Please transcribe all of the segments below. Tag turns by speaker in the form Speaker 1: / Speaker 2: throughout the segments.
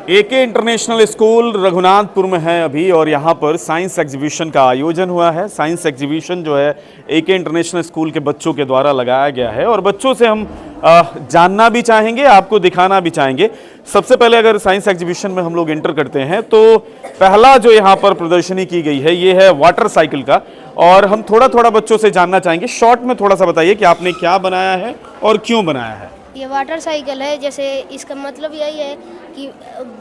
Speaker 1: एके international school Raghunathpur में है अभी, और यहाँ पर साइंस एग्जीबिशन का आयोजन हुआ है। साइंस एग्जीबिशन जो है एके इंटरनेशनल स्कूल के बच्चों के द्वारा लगाया गया है, और बच्चों से हम जानना भी चाहेंगे, आपको दिखाना भी चाहेंगे। सबसे पहले अगर साइंस एग्जीबिशन में हम लोग एंटर करते हैं तो पहला जो यहाँ पर प्रदर्शनी की गई है ये है वाटर साइकिल का, और हम थोड़ा थोड़ा बच्चों से जानना चाहेंगे। शॉर्ट में थोड़ा सा बताइए कि आपने क्या बनाया है और क्यों बनाया है।
Speaker 2: ये वाटर साइकिल है, जैसे इसका मतलब यही है कि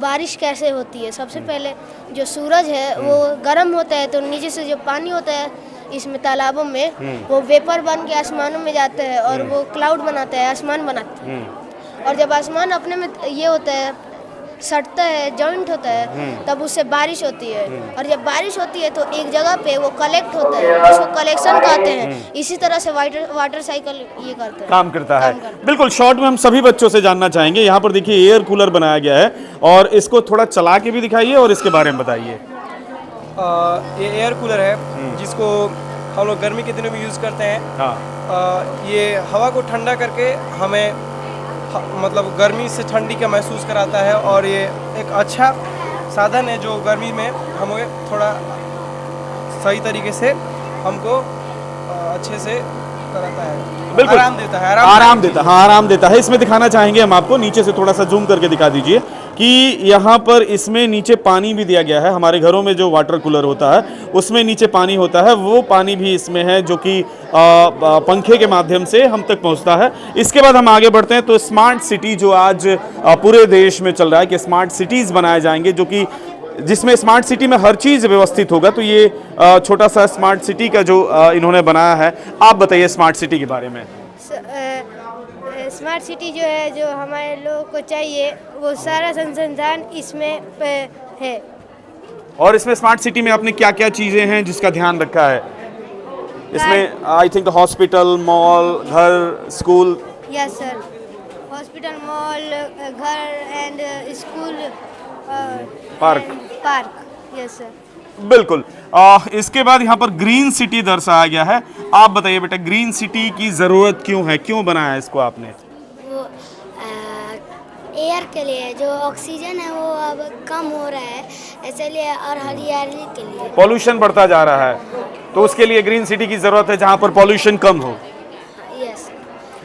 Speaker 2: बारिश कैसे होती है। सबसे पहले जो सूरज है वो गर्म होता है, तो नीचे से जो पानी होता है इसमें तालाबों में वो वेपर बन के आसमानों में जाता है और वो क्लाउड बनाता है, आसमान बनाता है। और जब आसमान अपने में ये होता है, सटता है, जॉइंट होता है, तब उससे बारिश होती है। और जब बारिश होती है तो एक जगह पे वो कलेक्ट होता है, उसको कलेक्शन कहते हैं। इसी तरह से वाटर साइकिल ये करता है,
Speaker 1: काम करता है। बिल्कुल शॉर्ट में हम सभी बच्चों से जानना चाहेंगे। यहाँ पर देखिए एयर कूलर बनाया गया है, और इसको थोड़ा चला के भी दिखाइए और इसके बारे में बताइए।
Speaker 3: ये एयर कूलर है जिसको हम लोग गर्मी के दिनों में यूज़ करते हैं।
Speaker 1: हाँ।
Speaker 3: ये हवा को ठंडा करके हमें मतलब गर्मी से ठंडी का महसूस कराता है, और ये एक अच्छा साधन है जो गर्मी में हमें थोड़ा सही तरीके से हमको अच्छे से कराता है।
Speaker 1: बिल्कुल
Speaker 3: आराम देता है।
Speaker 1: आराम देता है। हाँ, आराम देता है। इसमें दिखाना चाहेंगे हम आपको, नीचे से थोड़ा सा जूम करके दिखा दीजिए कि यहाँ पर इसमें नीचे पानी भी दिया गया है। हमारे घरों में जो वाटर कूलर होता है उसमें नीचे पानी होता है, वो पानी भी इसमें है जो कि पंखे के माध्यम से हम तक पहुँचता है। इसके बाद हम आगे बढ़ते हैं तो स्मार्ट सिटी जो आज पूरे देश में चल रहा है कि स्मार्ट सिटीज़ बनाए जाएंगे, जो कि जिसमें स्मार्ट सिटी में हर चीज़ व्यवस्थित होगा। तो ये छोटा सा स्मार्ट सिटी का जो इन्होंने बनाया है, आप बताइए स्मार्ट सिटी के बारे में।
Speaker 2: स्मार्ट सिटी जो है, जो हमारे लोगों को चाहिए वो सारा संसाधन इसमें है।
Speaker 1: और इसमें स्मार्ट सिटी में आपने क्या क्या चीज़ें हैं जिसका ध्यान रखा है? इसमें आई थिंक हॉस्पिटल, मॉल, घर, school.
Speaker 2: Yes sir, hospital, mall, घर and school, park. Yes sir.
Speaker 1: बिल्कुल। इसके बाद यहाँ पर ग्रीन सिटी दर्शाया गया है। आप बताइए बेटा, ग्रीन सिटी की ज़रूरत क्यों है, क्यों बनाया है इसको आपने?
Speaker 4: वो एयर के लिए, जो ऑक्सीजन है वो अब कम हो रहा है इसलिए, और हरियाली के लिए।
Speaker 1: पॉल्यूशन बढ़ता जा रहा है तो उसके लिए ग्रीन सिटी की ज़रूरत है जहाँ पर पॉल्यूशन कम हो।
Speaker 4: यस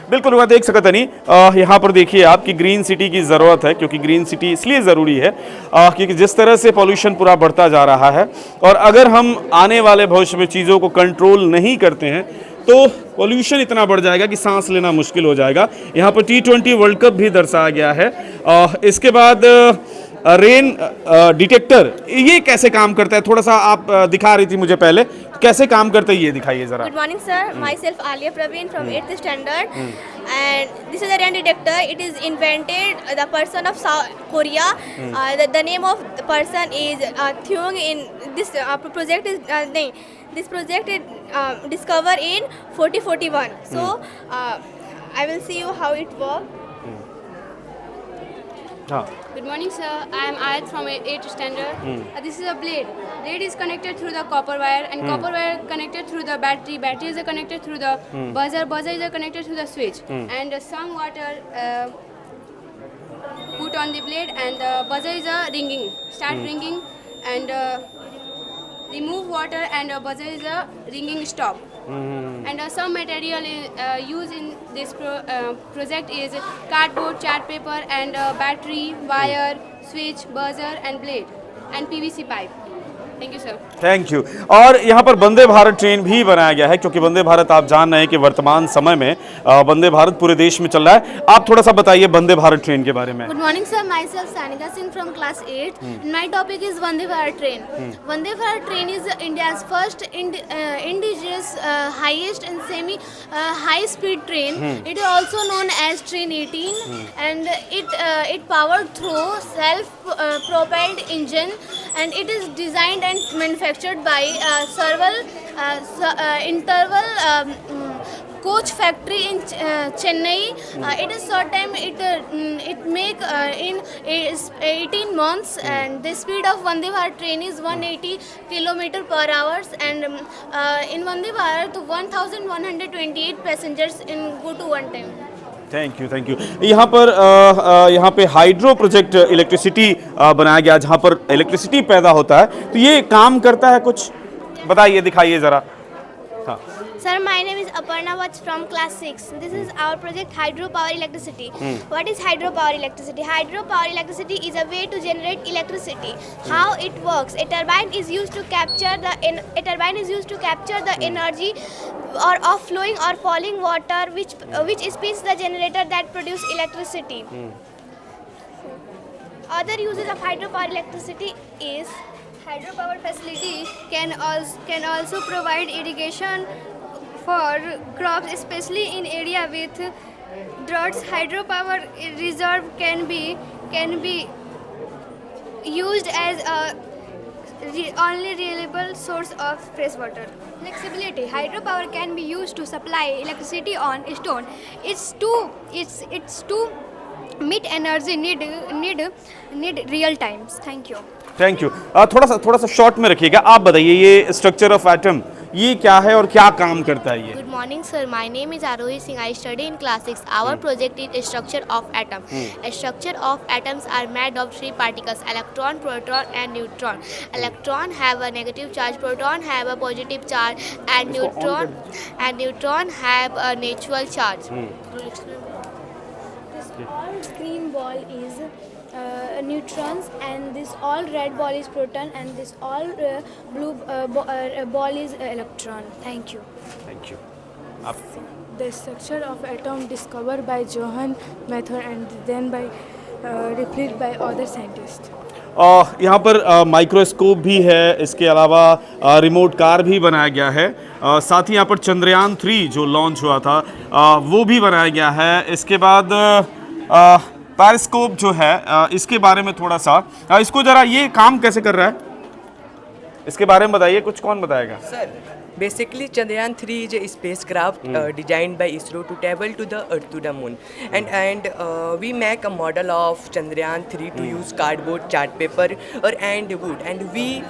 Speaker 1: बिल्कुल, वह देख सकते नहीं। यहाँ पर देखिए आप कि ग्रीन सिटी की ज़रूरत है, क्योंकि ग्रीन सिटी इसलिए ज़रूरी है क्योंकि जिस तरह से पॉल्यूशन पूरा बढ़ता जा रहा है, और अगर हम आने वाले भविष्य में चीज़ों को कंट्रोल नहीं करते हैं तो पॉल्यूशन इतना बढ़ जाएगा कि सांस लेना मुश्किल हो जाएगा। यहाँ पर T20 वर्ल्ड कप भी दर्शाया गया है। इसके बाद रेन डिटेक्टर, ये कैसे काम करता है? थोड़ा सा आप दिखा रही थी मुझे पहले, कैसे काम करता है ये दिखाइए जरा।
Speaker 5: Good morning sir, myself Alia Praveen from 8th standard and this is a rain detector. It is invented the person of South Korea. The name of the person is Thung. In this project is this project is discovered in 4041. So I will see you how it works.
Speaker 1: हाँ।
Speaker 6: Good morning sir, I am Ayat from 8th standard. This is a blade. Blade is connected through the copper wire, and copper wire connected through the battery. Battery is connected through the buzzer. Buzzer is connected through the switch. And some water put on the blade, and the buzzer is ringing. Start ringing, and remove water, and buzzer is ringing stop. And some material used in this project is cardboard, chart paper, and battery, wire, switch, buzzer, and blade, and PVC pipe. Thank you sir.
Speaker 1: Thank you. और यहाँ पर Vande Bharat train भी बनाया गया है, क्योंकि वंदे भारत आप जान रहे हैं कि वर्तमान समय में वंदे भारत पूरे देश में चल रहा है। आप थोड़ा सा बताइए वंदे भारत ट्रेन के बारे में।
Speaker 4: Good morning sir, my self Sanika Singh from class 8. My topic is Vande Bharat train. Vande Bharat train is India's first indigenous highest and semi high speed train. It is also known as Train 18, and it powered through self propelled engine, and it is designed and manufactured by Serval Interval coach factory in Chennai. It is short time. It make in 18 months, and the speed of Vande Bharat train is 180 km per hour, and in Vande Bharat 1128 passengers in go to one time.
Speaker 1: Thank you. यहाँ पर यहाँ पे hydro project electricity बनाया गया, जहाँ पर electricity पैदा होता है। तो ये काम करता है कुछ, बताइए, दिखाइए ज़रा। हाँ,
Speaker 2: Sir, my name is Aparna Vats from class 6. This is our project hydropower electricity. What is hydropower electricity? Hydropower electricity is a way to generate electricity. How it works? A turbine is used to capture the energy or of flowing or falling water, which spins the generator that produce electricity. Other uses of hydropower electricity is
Speaker 4: Hydropower facility can also provide irrigation for crops, especially in area with droughts. Hydropower reserve can be used as a only reliable source of fresh water. Flexibility. Hydropower can be used to supply electricity on stone. It's to meet energy need real times. Thank you.
Speaker 1: Thank you. थोड़ा सा short में रखिएगा। आप बताइए, ये structure of atom ये क्या है और क्या काम करता है ये?
Speaker 2: Good morning, sir. My name is Arohi Singh. I study in class 6. Our project is structure of atom. A structure of atoms are made of three particles: electron, proton, and neutron. Electron have a negative charge, proton have a positive charge, and neutron have a neutral charge.
Speaker 7: This all green ball is neutrons, and this all red ball is proton, and this all blue ball is electron. Thank you.
Speaker 1: Thank you.
Speaker 7: The structure of atom discovered by Johann method and then by replied by other scientists.
Speaker 1: यहाँ पर microscope भी है, इसके अलावा remote car भी बनाया गया है। साथ ही यहाँ पर चंद्रयान 3 जो लॉन्च हुआ था वो भी बनाया गया है। इसके बाद पेरिस्कोप जो है, इसके बारे में थोड़ा सा, इसको ज़रा, ये काम कैसे कर रहा है इसके बारे में बताइए, कुछ कौन बताएगा?
Speaker 8: Sir, basically Chandrayaan 3 is a spacecraft designed by ISRO to travel to the Earth to the Moon, and we make a model of Chandrayaan 3 to use cardboard, chart paper, and wood, and we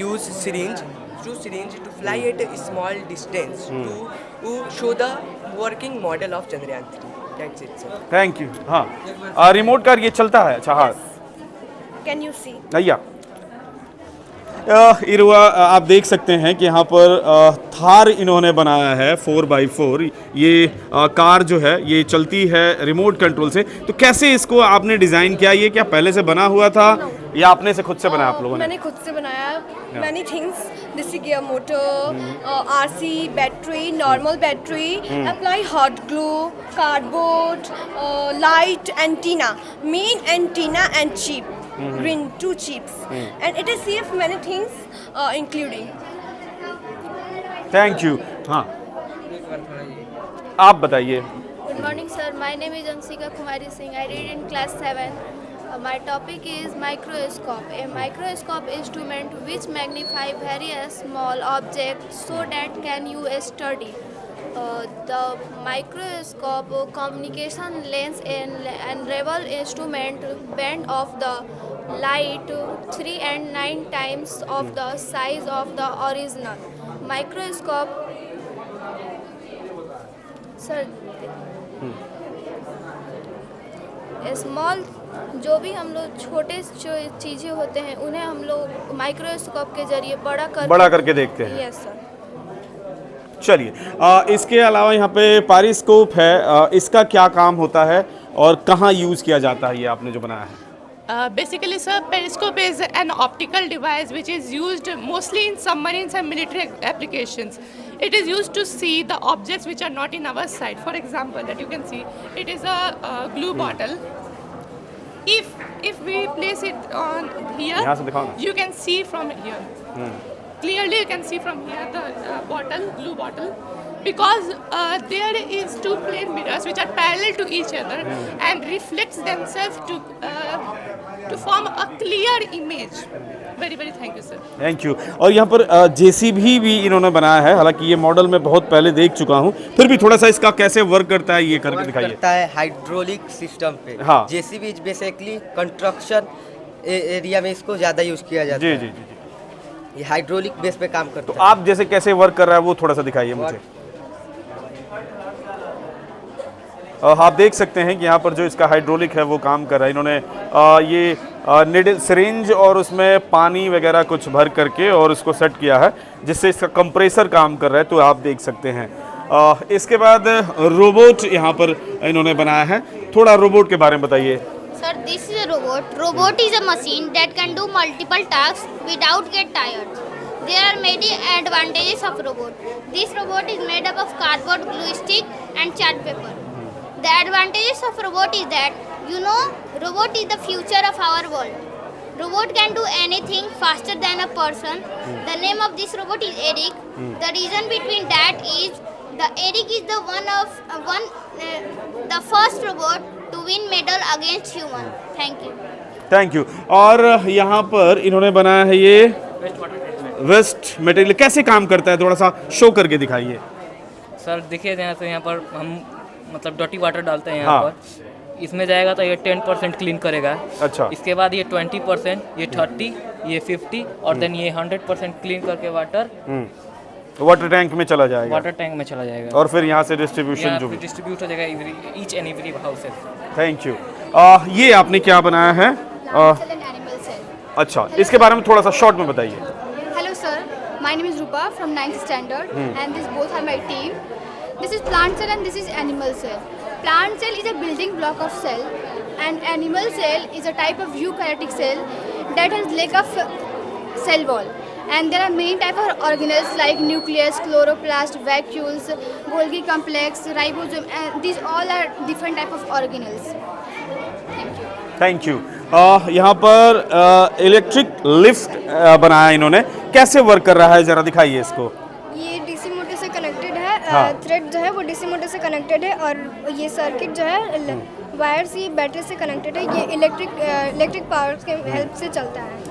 Speaker 8: use syringe to fly at a small distance to show the working model of Chandrayaan 3. That's it, sir.
Speaker 1: Thank you. हाँ, remote car ये चलता है। अच्छा, हाँ,
Speaker 5: Can you see?
Speaker 1: भैया इरुआ, आप देख सकते हैं कि यहाँ पर थार इन्होंने बनाया है 4x4। ये कार जो है ये चलती है रिमोट कंट्रोल से। तो कैसे इसको आपने डिज़ाइन किया? ये क्या पहले से बना हुआ था या आपने से खुद से बनाया आप लोगों ने?
Speaker 5: मैंने खुद से बनाया। Many things, this gear motor, RC battery, normal battery, apply hot glue, cardboard, light, antenna, main antenna and chip, green 2 chips, and it is safe many things including.
Speaker 1: Thank you. हाँ, आप बताइए।
Speaker 4: Good morning, sir. My name is Ansika Kumari Singh. I read in class 7. My topic is microscope. A microscope instrument which magnify various small objects so that can you study. The microscope communication lens and rebel instrument bend of the light 3 and 9 times of the size of the original. Microscope, sir, small, जो भी हम लोग छोटे जो चीज़ें होते हैं उन्हें हम लोग माइक्रोस्कोप के जरिए बड़ा करके देखते हैं।
Speaker 1: Yes sir. चलिए, इसके अलावा यहाँ पे पेरिस्कोप है, इसका क्या काम होता है और कहाँ यूज़ किया जाता है ये आपने जो बनाया है?
Speaker 9: Basically, sir, periscope is an optical device which is used mostly in submarines and military applications. It is used to see the objects which are not in our sight. For example, that you can see, it is a glue bottle. If we place it on here, you can see from here. Clearly, you can see from here the glue bottle. Because there is 2 plane mirrors which are parallel to each other and reflects themselves to form a clear image. Very very thank you sir.
Speaker 1: Thank you. और यहाँ पर JCB भी इन्होंने बनाया है, हालांकि ये model मैं बहुत पहले देख चुका हूँ, फिर भी थोड़ा सा इसका कैसे वर्क करता है ये करके दिखाइए।
Speaker 10: करता है हाइड्रोलिक सिस्टम पे।
Speaker 1: हाँ।
Speaker 10: JCB is basically construction area में इसको ज़्यादा यूज़ किया जाता है।
Speaker 1: जी जी जी।
Speaker 10: ये हाइड्रोलिक बेस पे काम करता है।
Speaker 1: तो आप जैसे कैसे वर्क कर रहा है वो थोड़ा सा दिखाइए मुझे। आप देख सकते हैं कि यहाँ पर जो इसका हाइड्रोलिक है वो काम कर रहा है। इन्होंने ये निडल सिरिंज और उसमें पानी वगैरह कुछ भर करके और उसको सेट किया है, जिससे इसका कंप्रेसर काम कर रहा है, तो आप देख सकते हैं। इसके बाद रोबोट यहाँ पर इन्होंने बनाया है। थोड़ा रोबोट के बारे में बताइए।
Speaker 2: Sir, this is a robot. Robot is a machine that can do multiple tasks without get tired. There are many advantages of robot. This robot is made up of cardboard, glue stick, and chart paper. The advantages of robot is that robot is the future of our world. Robot can do anything faster than a person. The name of this robot is Eric. The reason between that is the Eric is the first robot to win medal against human. Thank you.
Speaker 1: Thank you. और यहाँ पर इन्होंने बनाया है ये waste material. कैसे काम करता है, थोड़ा सा शो करके दिखाइए।
Speaker 11: सर देखिए, यहाँ पर हम मतलब डॉटी वाटर डालते हैं यहाँ
Speaker 1: हाँ।
Speaker 11: पर, इसमें जाएगा तो ये 10% क्लीन करेगा।
Speaker 1: अच्छा।
Speaker 11: इसके बाद ये 20%, ये 30, ये 50 और देन ये 100% क्लीन करके
Speaker 1: वाटर टैंक में चला जाएगा।
Speaker 11: वाटर टैंक में चला जाएगा
Speaker 1: और फिर यहाँ से डिस्ट्रीब्यूशन जो भी
Speaker 11: डिस्ट्रीब्यूट हो जाएगा each and every houses.
Speaker 1: Thank you. ये आपने क्या बनाया है? अच्छा, इसके बारे में थोड़ा सा शॉर्ट में बताइए।
Speaker 7: Hello sir, my name is Rupa from 9th standard and this both are my team. This is plant cell and this is animal cell. Plant cell is a building block of cell and animal cell is a type of eukaryotic cell that has like a cell wall. And there are many types of organelles like nucleus, chloroplast, vacuoles, Golgi complex, ribosome, and these all are different type of organelles.
Speaker 1: Thank you. यहाँ पर electric lift बनाया इन्होंने। कैसे work कर रहा है, जरा दिखाइए इसको।
Speaker 7: ये डीसी मोटर से कनेक्टेड है। थ्रेड जो है वो डीसी मोटर से कनेक्टेड है और ये सर्किट जो है वायर से बैटरी से कनेक्टेड है। ये इलेक्ट्रिक पावर के हेल्प से चलता है।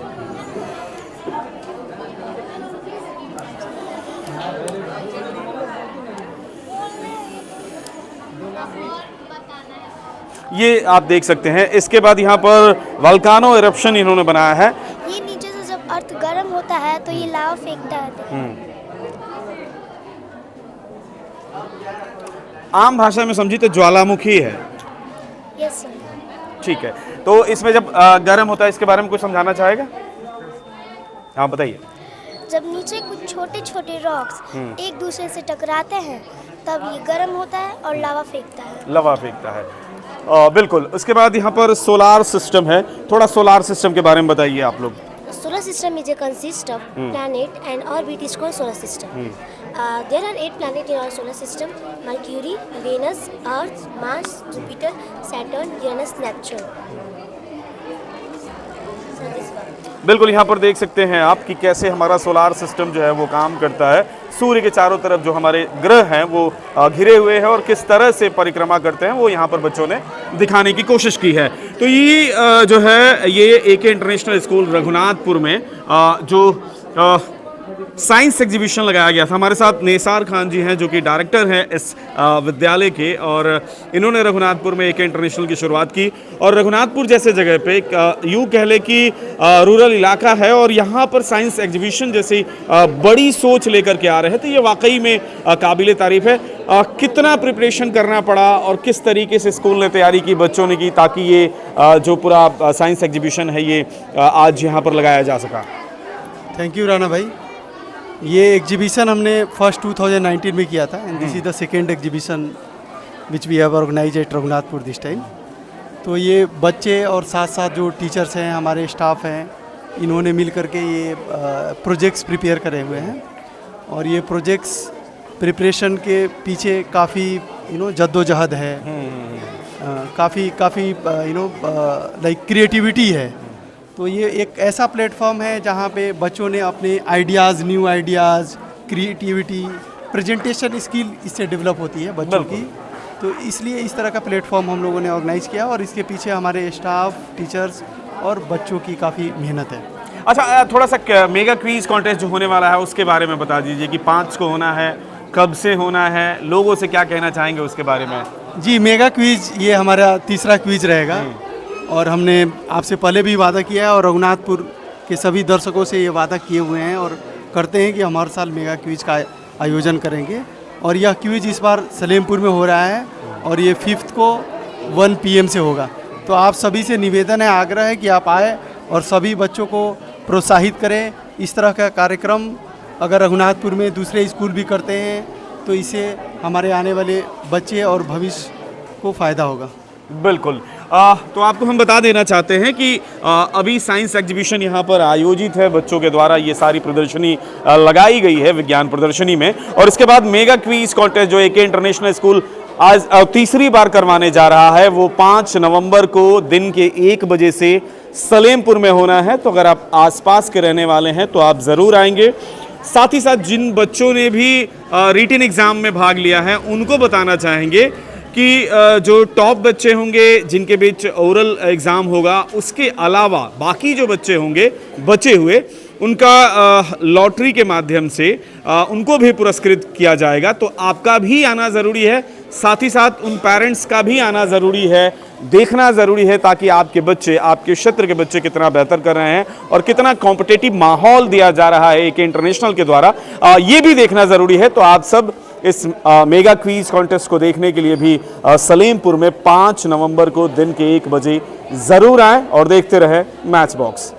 Speaker 1: ये आप देख सकते हैं। इसके बाद यहाँ पर वल्कानो इरप्शन इन्होंने बनाया है।
Speaker 2: ये नीचे से जब अर्थ गर्म होता है तो ये लावा फेंकता है।
Speaker 1: आम भाषा में समझिए तो ज्वालामुखी है।
Speaker 2: Yes sir.
Speaker 1: ठीक है, तो इसमें जब गर्म होता है, इसके बारे में कुछ समझाना चाहेगा? हाँ बताइए।
Speaker 2: जब नीचे कुछ छोटे छोटे रॉक्स एक दूसरे से टकराते हैं तब ये गर्म होता है और लावा फेंकता है।
Speaker 1: लावा फेंकता है, बिल्कुल। उसके बाद यहाँ पर सोलार सिस्टम है। थोड़ा सोलार सिस्टम के बारे में बताइए आप लोग।
Speaker 2: Solar system is a consist of planet and orbit is called solar system. There are 8 planets in our solar system: Mercury, Venus, Earth, Mars, Jupiter, Saturn, Uranus, Neptune.
Speaker 1: बिल्कुल, यहाँ पर देख सकते हैं आप कि कैसे हमारा सोलार सिस्टम जो है वो काम करता है। सूर्य के चारों तरफ जो हमारे ग्रह हैं वो घिरे हुए हैं और किस तरह से परिक्रमा करते हैं वो यहाँ पर बच्चों ने दिखाने की कोशिश की है। तो ये जो है ये AK इंटरनेशनल स्कूल रघुनाथपुर में जो साइंस एग्जीबिशन लगाया गया था। हमारे साथ नेसार खान जी हैं जो कि डायरेक्टर हैं इस विद्यालय के, और इन्होंने रघुनाथपुर में AK इंटरनेशनल की शुरुआत की। और रघुनाथपुर जैसे जगह पे यूँ कह ले कि रूरल इलाका है और यहाँ पर साइंस एग्जीबिशन जैसी बड़ी सोच लेकर के आ रहे हैं, तो ये वाकई में काबिल तारीफ़ है। कितना प्रिपरेशन करना पड़ा और किस तरीके से स्कूल ने तैयारी की, बच्चों ने की, ताकि ये जो पूरा साइंस एग्जीबिशन है ये आज यहाँ पर लगाया जा सका।
Speaker 12: थैंक यू राणा भाई। ये एग्जीबिशन हमने फर्स्ट 2019 में किया था and this is the second exhibition which we have organise at Raghunathpur this time. तो ये बच्चे और साथ साथ जो टीचर्स हैं, हमारे स्टाफ हैं, इन्होंने मिल करके ये प्रोजेक्ट्स प्रिपेयर करे हुए हैं। और ये प्रोजेक्ट्स प्रिपरेशन के पीछे काफ़ी जद्दोजहद है, काफ़ी लाइक क्रिएटिविटी है। तो ये एक ऐसा प्लेटफॉर्म है जहाँ पे बच्चों ने अपने ideas, new ideas, creativity, presentation skill इससे डेवलप होती है बच्चों की। तो इसलिए इस तरह का प्लेटफॉर्म हम लोगों ने ऑर्गेनाइज़ किया और इसके पीछे हमारे स्टाफ, टीचर्स और बच्चों की काफ़ी मेहनत है।
Speaker 1: अच्छा, थोड़ा सा मेगा क्विज कॉन्टेस्ट जो होने वाला है उसके बारे में बता दीजिए कि 5 को होना है, कब से होना है, लोगों से क्या कहना चाहेंगे उसके बारे में?
Speaker 12: जी, मेगा क्विज ये हमारा तीसरा क्विज रहेगा और हमने आपसे पहले भी वादा किया है और रघुनाथपुर के सभी दर्शकों से ये वादा किए हुए हैं और करते हैं कि हम हर साल मेगा क्विज का आयोजन करेंगे। और यह क्विज इस बार सलेमपुर में हो रहा है और ये 5th को 1 PM से होगा। तो आप सभी से निवेदन है, आग्रह है कि आप आए और सभी बच्चों को प्रोत्साहित करें। इस तरह का कार्यक्रम अगर रघुनाथपुर में दूसरे स्कूल भी करते हैं तो इससे हमारे आने वाले बच्चे और भविष्य को फ़ायदा होगा।
Speaker 1: बिल्कुल। तो आपको हम बता देना चाहते हैं कि अभी साइंस एग्जीबिशन यहाँ पर आयोजित है, बच्चों के द्वारा ये सारी प्रदर्शनी लगाई गई है विज्ञान प्रदर्शनी में। और इसके बाद मेगा क्विज कॉन्टेस्ट जो AK इंटरनेशनल स्कूल आज तीसरी बार करवाने जा रहा है, वो 5 नवंबर को दिन के 1 बजे से सलेमपुर में होना है। तो अगर आप आसपास के रहने वाले हैं तो आप ज़रूर आएंगे। साथ ही साथ जिन बच्चों ने भी रिटन एग्ज़ाम में भाग लिया है उनको बताना चाहेंगे कि जो टॉप बच्चे होंगे जिनके बीच ओरल एग्ज़ाम होगा, उसके अलावा बाकी जो बच्चे होंगे बचे हुए, उनका लॉटरी के माध्यम से उनको भी पुरस्कृत किया जाएगा। तो आपका भी आना ज़रूरी है, साथ ही साथ उन पेरेंट्स का भी आना ज़रूरी है, देखना ज़रूरी है, ताकि आपके बच्चे, आपके क्षेत्र के बच्चे कितना बेहतर कर रहे हैं और कितना कॉम्पिटिटिव माहौल दिया जा रहा है AK इंटरनेशनल के द्वारा, ये भी देखना ज़रूरी है। तो आप सब इस मेगा क्विज कॉन्टेस्ट को देखने के लिए भी सलेमपुर में 5 नवंबर को दिन के 1 बजे ज़रूर आएँ और देखते रहें मैच बॉक्स।